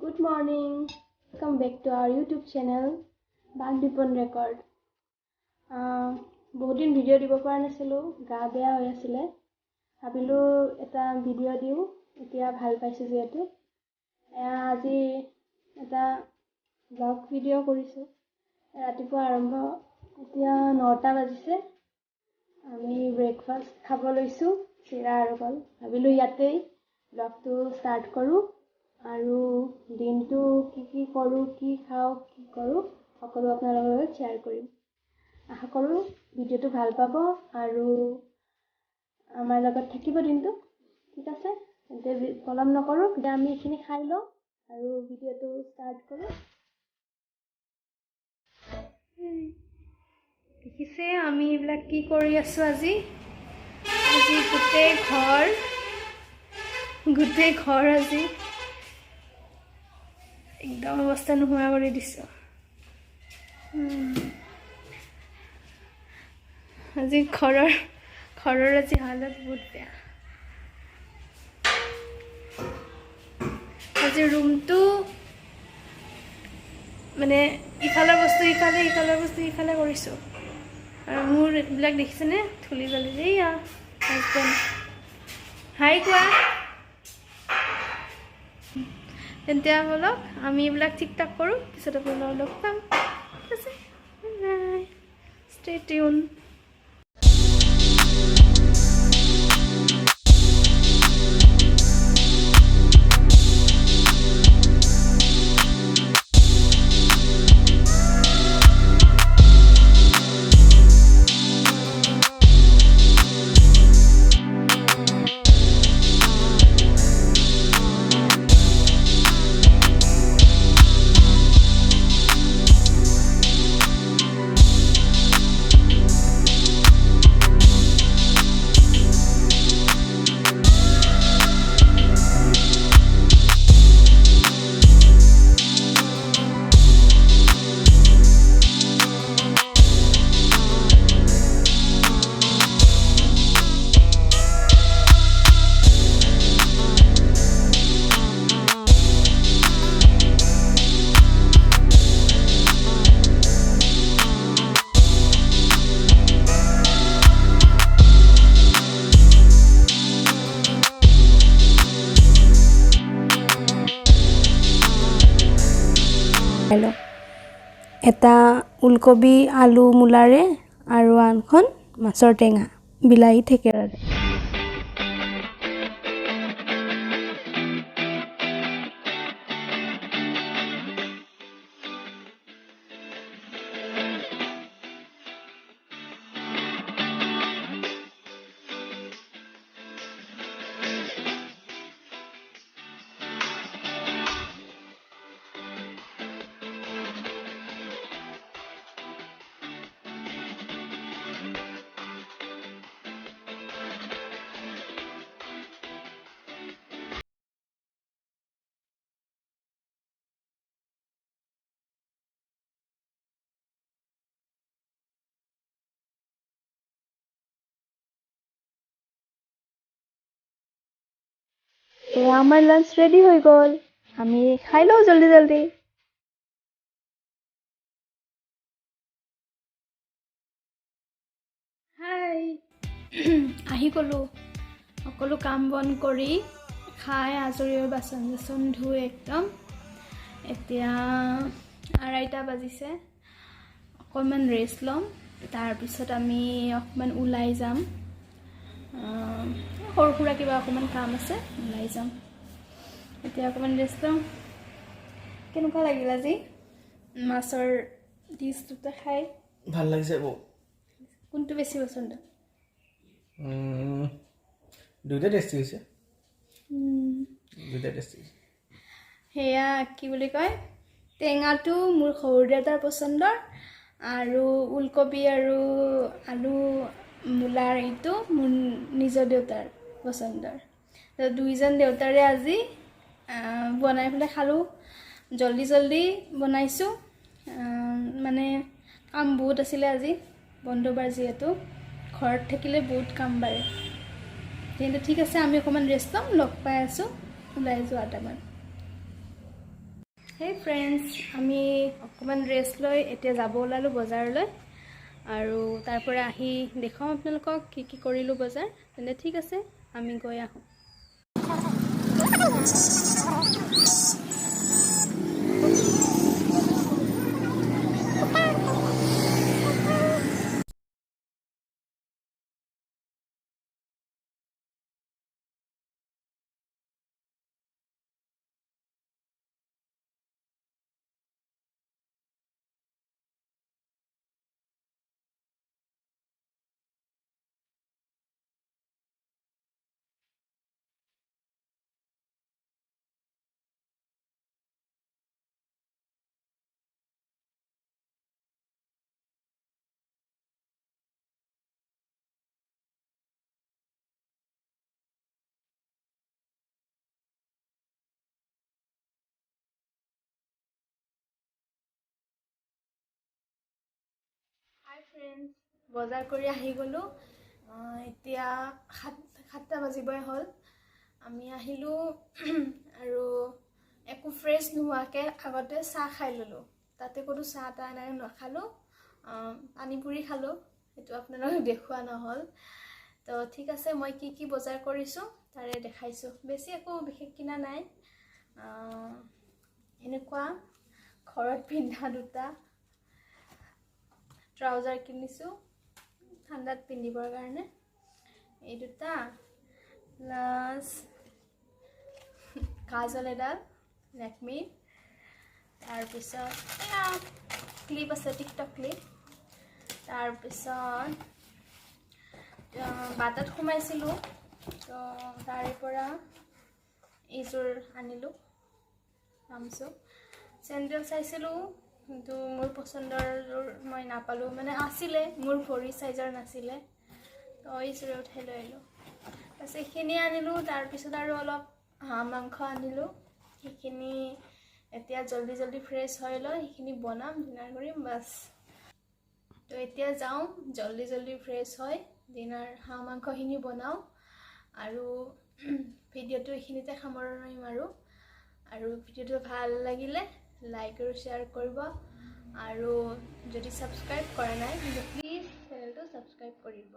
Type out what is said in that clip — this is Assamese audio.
Good morning. Welcome back to our YouTube channel, Bagdipon Record. বহুত দিন ভিডিঅ' দিব পৰা নাছিলোঁ, গা বেয়া হৈ আছিলে। ভাবিলোঁ এটা ভিডিঅ' দিওঁ, এতিয়া ভাল পাইছোঁ যিহেতু। আজি এটা ব্লগ ভিডিঅ' কৰিছোঁ। ৰাতিপুৱা আৰম্ভ, এতিয়া 9টা বাজিছে। আমি ব্ৰেকফাষ্ট খাব লৈছোঁ, চিৰা আৰু কল। ভাবিলোঁ ইয়াতেই ব্লগটো ষ্টাৰ্ট কৰোঁ আৰু দিনটো কি কৰোঁ, কি খাওঁ, কি কৰোঁ সকলো আপোনালোকৰ লগত শ্বেয়াৰ কৰিম। আশা কৰোঁ ভিডিঅ'টো ভাল পাব আৰু আমাৰ লগত থাকিব দিনটো। ঠিক আছে, তেন্তে পলম নকৰোঁ, এতিয়া আমি এইখিনি খাই লওঁ আৰু ভিডিঅ'টো ষ্টাৰ্ট কৰোঁ। দেখিছে আমি এইবিলাক কি কৰি আছোঁ আজি গোটেই ঘৰ আজি একদম অৱস্থা নোহোৱা কৰি দিছোঁ। আজি ঘৰৰ আজি হালত বহুত বেয়া। আজি ৰুমটো মানে ইফালৰ বস্তু ইফালে, সিফালৰ বস্তু ইফালে কৰিছোঁ। আৰু মোৰ এইবিলাক দেখিছেনে ধূলি বালি। এইয়া হাজবেণ্ড হাই কোৱা। তেন্তে বলক আমি এইবিলাক ঠিক ঠাক কৰোঁ, পিছত আপোনালোকক লগ পাম। ঠিক আছে, বাই, ষ্টে টিউন। এটা ওলকবি আলু মূলাৰে আৰু আনখন মাছৰ টেঙা বিলাহী থেকেৰাৰে। আমাৰ লাঞ্চ ৰেডি হৈ গ'ল, আমি খাই লওঁ জলদি জলদি। হাই আহি গ'লোঁ, সকলো কাম বন কৰি খাই আজৰি হৈ বাচন চাচন ধুই একদম এতিয়া 2:30 বাজিছে। অকণমান ৰেষ্ট ল'ম, তাৰপিছত আমি অকণমান ওলাই যাম। সৰু সুৰা কিবা অকণমান কাম আছে, ওলাই যাম। এতিয়া অকণমান ৰেষ্ট ল'ম। কেনেকুৱা লাগিল আজি মাছৰ ডিছ দুটা খাই? ভাল লাগিছে বহুত। কোনটো বেছি পচন্দ? দুইটা টেষ্টি হৈছে, দুইটা টেষ্টি। সেয়া কি বুলি কয়, টেঙাটো মোৰ সৰু দেউতাৰ পচন্দৰ আৰু ওলকবি আৰু আলু মূলাৰ এইটো মোৰ নিজৰ দেউতাৰ পচন্দৰ। তো দুইজন দেউতাৰে আজি বনাই পেলাই খালোঁ। জলদি জলদি বনাইছোঁ, মানে কাম বহুত আছিলে আজি, বন্ধবাৰ যিহেতু ঘৰত থাকিলে বহুত কাম বাঢ়ে। কিন্তু ঠিক আছে, আমি অকণমান ৰেষ্ট ল'ম, লগ পাই আছোঁ ওলাই যোৱা টাইমত। হেই ফ্ৰেণ্ডছ, আমি অকণমান ৰেষ্ট লৈ এতিয়া যাব ওলালোঁ বজাৰলৈ আৰু তাৰ পৰা আহি দেখাওঁ আপোনালোকক কি কৰিলোঁ বজাৰ। তেন্তে ঠিক আছে, আমি গৈ আহোঁ। হাই ফ্ৰেণ্ডছ, বজাৰ কৰি আহি গ'লোঁ। এতিয়া 7টা বাজিবই হ'ল। আমি আহিলোঁ আৰু একো ফ্ৰেছ নোহোৱাকৈ আগতে চাহ খাই ল'লোঁ। তাতে ক'তো চাহ তাহ এনেকৈ নাখালোঁ, পানী পুৰি খালোঁ। সেইটো আপোনালোকক দেখুওৱা নহ'ল। তো ঠিক আছে, মই কি বজাৰ কৰিছোঁ তাৰে দেখাইছোঁ। বেছি একো বিশেষ কিনা নাই। এনেকুৱা ঘৰত পিন্ধা দুটা ট্ৰাউজাৰ কিনিছোঁ ঠাণ্ডাত পিন্ধিবৰ কাৰণে। এই দুটা প্লাছ কাজল এডাল লেকমি, তাৰপিছত এয়া ক্লিপ আছে, টিকটক ক্লিপ। তাৰপিছত বাটাত সোমাইছিলোঁ, তো তাৰে পৰা এইযোৰ আনিলোঁ নামছোঁ। চেণ্ডেল চাইছিলোঁ কিন্তু মোৰ পচন্দৰযোৰ মই নাপালোঁ, মানে আছিলে মোৰ ভৰি চাইজৰ নাছিলে, তো এইযোৰে উঠাই লৈ আহিলোঁ। তাৰপিছত এইখিনি আনিলোঁ। তাৰপিছত আৰু অলপ হাঁহ মাংস আনিলোঁ। সেইখিনি এতিয়া জল্দি ফ্ৰেছ হৈ লৈ সেইখিনি বনাম, ডিনাৰ কৰিম, বাছ। তো এতিয়া যাওঁ, জল্দি ফ্ৰেছ হৈ ডিনাৰ হাঁহ মাংসখিনি বনাওঁ আৰু ভিডিঅ'টো এইখিনিতে সামৰণি মাৰোঁ। আৰু ভিডিঅ'টো ভাল লাগিলে লাইক আৰু শ্বেয়াৰ কৰিব, আৰু যদি ছাবস্ক্ৰাইব কৰা নাই তেন্তে প্লিজ চেনেলটো ছাবস্ক্ৰাইব কৰিব।